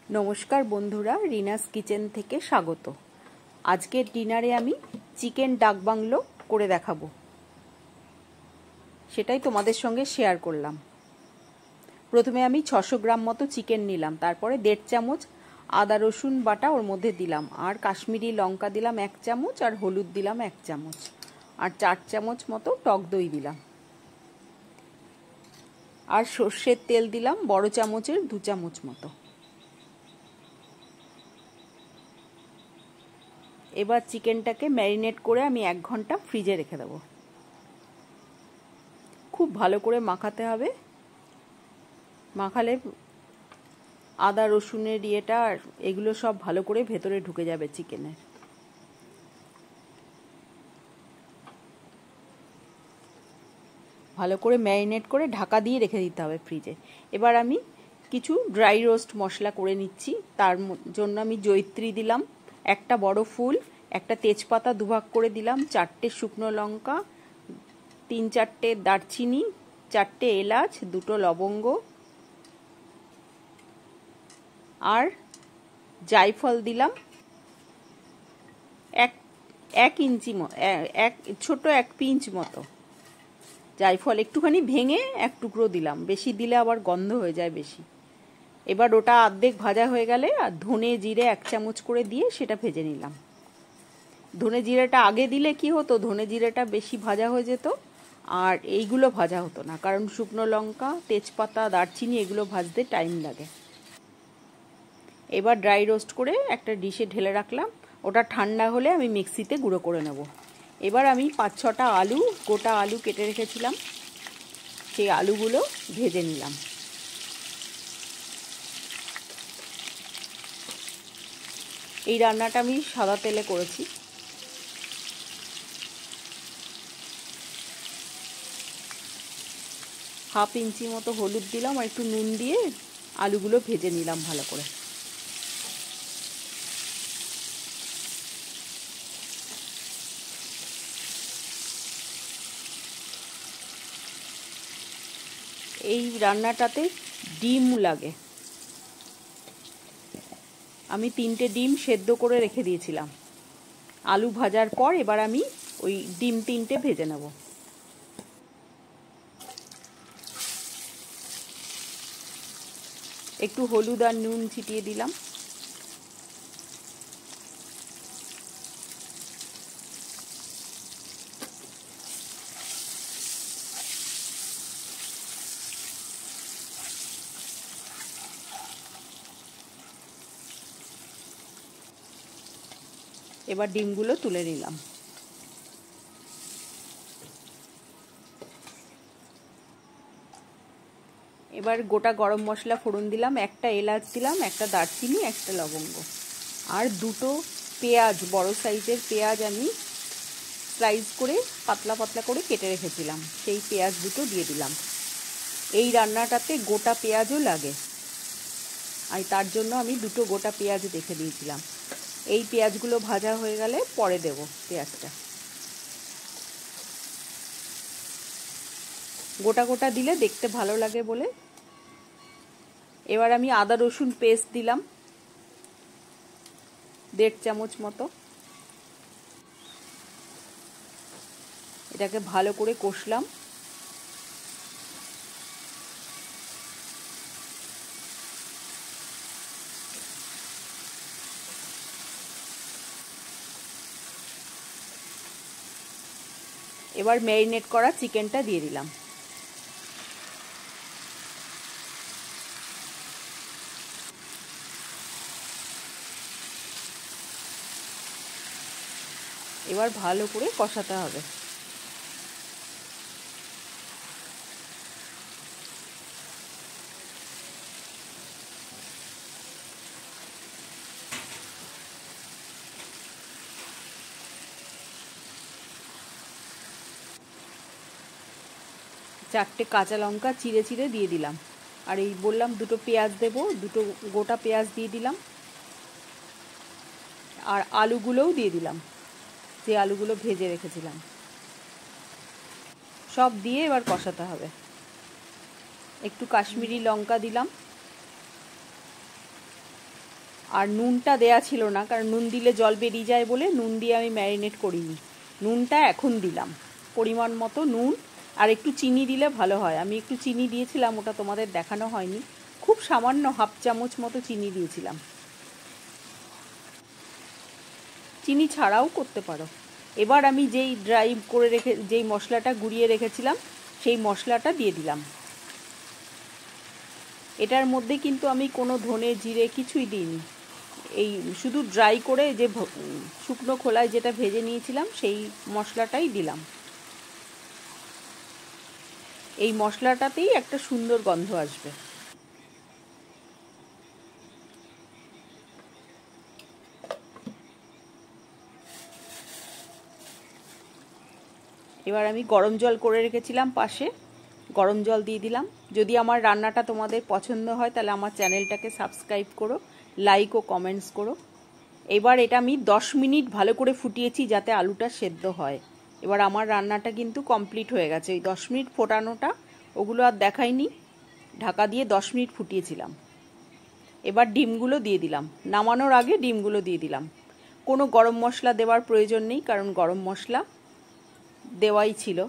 নমস্কার বন্ধুরা, রিনাস কিচেন থেকে স্বাগত। আজকের ডিনারে আমি চিকেন ডাক বাংলো করে দেখাবো, সেটাই তোমাদের সঙ্গে শেয়ার করলাম। প্রথমে আমি 600 গ্রাম মতো চিকেন নিলাম, তারপরে 1.5 চামচ আদা রসুন বাটা ওর মধ্যে দিলাম, আর কাশ্মীরি লঙ্কা দিলাম 1 চামচ, আর হলুদ দিলাম 1 চামচ, আর 4 চামচ মতো টক দই দিলাম, আর সর্ষের তেল দিলাম বড় চামচের 2 চামচ মতো। এবার চিকেনটাকে ম্যারিনেট করে আমি 1 ঘন্টা ফ্রিজে রেখে দেবো। খুব ভালো করে মাখাতে হবে, মাখালে আদা রসুনের ইয়েটা আর এগুলো সব ভালো করে ভেতরে ঢুকে যাবে চিকেনের। ভালো করে ম্যারিনেট করে ঢাকা দিয়ে রেখে দিতে হবে ফ্রিজে। এবার আমি কিছু ড্রাই রোস্ট মশলা করে নিচ্ছি। তার জন্য আমি জয়িত্রী দিলাম, একটা বড় ফুল, একটা তেজপাতা দুভাগ করে দিলাম, 4টে শুকনো লঙ্কা, 3-4টে দারচিনি, 4টে এলাচ, 2টো লবঙ্গ, আর জায়ফল দিলাম ছোট 1 পিঞ্চ মতো। জায়ফল একটুখানি ভেঙে 1 টুকরো দিলাম, বেশি দিলে আবার গন্ধ হয়ে যায় বেশি। এবার ওটা অর্ধেক ভাজা হয়ে গেলে আর ধনে জিরে 1 চামচ করে দিয়ে সেটা ভেজে নিলাম। ধনে জিরেটা আগে দিলে কি হতো, ধনে জিরেটা বেশি ভাজা হয়ে যেত আর এইগুলো ভাজা হতো না, কারণ শুকনো লঙ্কা, তেজপাতা, দারচিনি এগুলো ভাজতে টাইম লাগে। এবার ড্রাই রোস্ট করে একটা ডিশে ঢেলে রাখলাম, ওটা ঠান্ডা হলে আমি মিক্সিতে গুঁড়ো করে নেব। এবার আমি 5-6টা আলু, গোটা আলু কেটে রেখেছিলাম, সেই আলুগুলো ভেজে নিলাম। এই রান্নাটা আমি সাদা তেলে করেছি। হাফ ইঞ্চি মতো হলুদ দিলাম আর একটু নুন দিয়ে আলুগুলো ভেজে নিলাম ভালো করে। এই রান্নাটাতে ডিম লাগে, আমি 3টে ডিম সেদ্ধ করে রেখে দিয়েছিলাম। আলু ভাজার পর এবার আমি ওই ডিম 3টে ভেজে নেব। একটু হলুদ আর নুন ছিটিয়ে দিলাম। এবার ডিমগুলো তুলে নিলাম। এবার গোটা গরম মশলা ফোড়ন দিলাম, একটা এলাচ দিলাম, একটা দারচিনি, একটা লবঙ্গ, আর 2টো পেঁয়াজ, বড় সাইজের পেঁয়াজ আমি স্লাইস করে পাতলা পাতলা করে কেটে রেখেছিলাম, সেই পেঁয়াজ 2টো দিয়ে দিলাম। এই রান্নাটাতে গোটা পেঁয়াজও লাগে, আর তার জন্য আমি 2টো গোটা পেঁয়াজ রেখে দিয়েছিলাম। এই পেঁয়াজগুলো ভাজা হয়ে গেলে পরে দেব পেঁয়াজটা। গোটা গোটা দিলে দেখতে ভালো লাগে বলে। এবার আমি আদা রসুন পেস্ট দিলাম 1.5 চামচ মতো। এটাকে ভালো করে কষলাম। এবার ম্যারিনেট করা চিকেনটা দিয়ে দিলাম। এবার ভালো করে কষাতে হবে। চারটে কাঁচা লঙ্কা চিড়ে চিড়ে দিয়ে দিলাম, আর এই বললাম 2টো পেঁয়াজ দেবো, 2টো গোটা পেঁয়াজ দিয়ে দিলাম, আর আলুগুলোও দিয়ে দিলাম, যে আলুগুলো ভেজে রেখেছিলাম। সব দিয়ে এবার কষাতে হবে। একটু কাশ্মীরি লঙ্কা দিলাম, আর নুনটা দেয়া ছিল না, কারণ নুন দিলে জল বেরিয়ে যায় বলে নুন দিয়ে আমি ম্যারিনেট করিনি। নুনটা এখন দিলাম, পরিমাণ মতো নুন, আর একটু চিনি দিলে ভালো হয়। আমি একটু চিনি দিয়েছিলাম, ওটা তোমাদের দেখানো হয়নি, খুব সামান্য হাফ চামচ মতো চিনি দিয়েছিলাম। চিনি ছাড়াও করতে পারো। এবার আমি যেই মশলাটা গুঁড়িয়ে রেখেছিলাম সেই মশলাটা দিয়ে দিলাম। এটার মধ্যে কিন্তু আমি কোনো ধনে জিরে কিছুই দিইনি, এই শুধু ড্রাই করে যে শুকনো খোলায় যেটা ভেজে নিয়েছিলাম সেই মশলাটাই দিলাম। এই মশলাটাতেই একটা সুন্দর গন্ধ আসবে। এবার আমি গরম জল করে রেখেছিলাম পাশে, গরম জল দিয়ে দিলাম। যদি আমার রান্নাটা তোমাদের পছন্দ হয় তাহলে আমার চ্যানেলটাকে সাবস্ক্রাইব করো, লাইক ও কমেন্টস করো। এবার এটা আমি 10 মিনিট ভালো করে ফুটিয়েছি যাতে আলুটা সেদ্ধ হয়। এবার আমার রান্নাটা কিন্তু কমপ্লিট হয়ে গেছে। ওই 10 মিনিট ফোটানোটা ওগুলো আর দেখাইনি, ঢাকা দিয়ে 10 মিনিট ফুটিয়েছিলাম। এবার ডিমগুলো দিয়ে দিলাম, নামানোর আগে ডিমগুলো দিয়ে দিলাম। কোনো গরম মশলা দেওয়ার প্রয়োজন নেই, কারণ গরম মশলা দেওয়াই ছিল।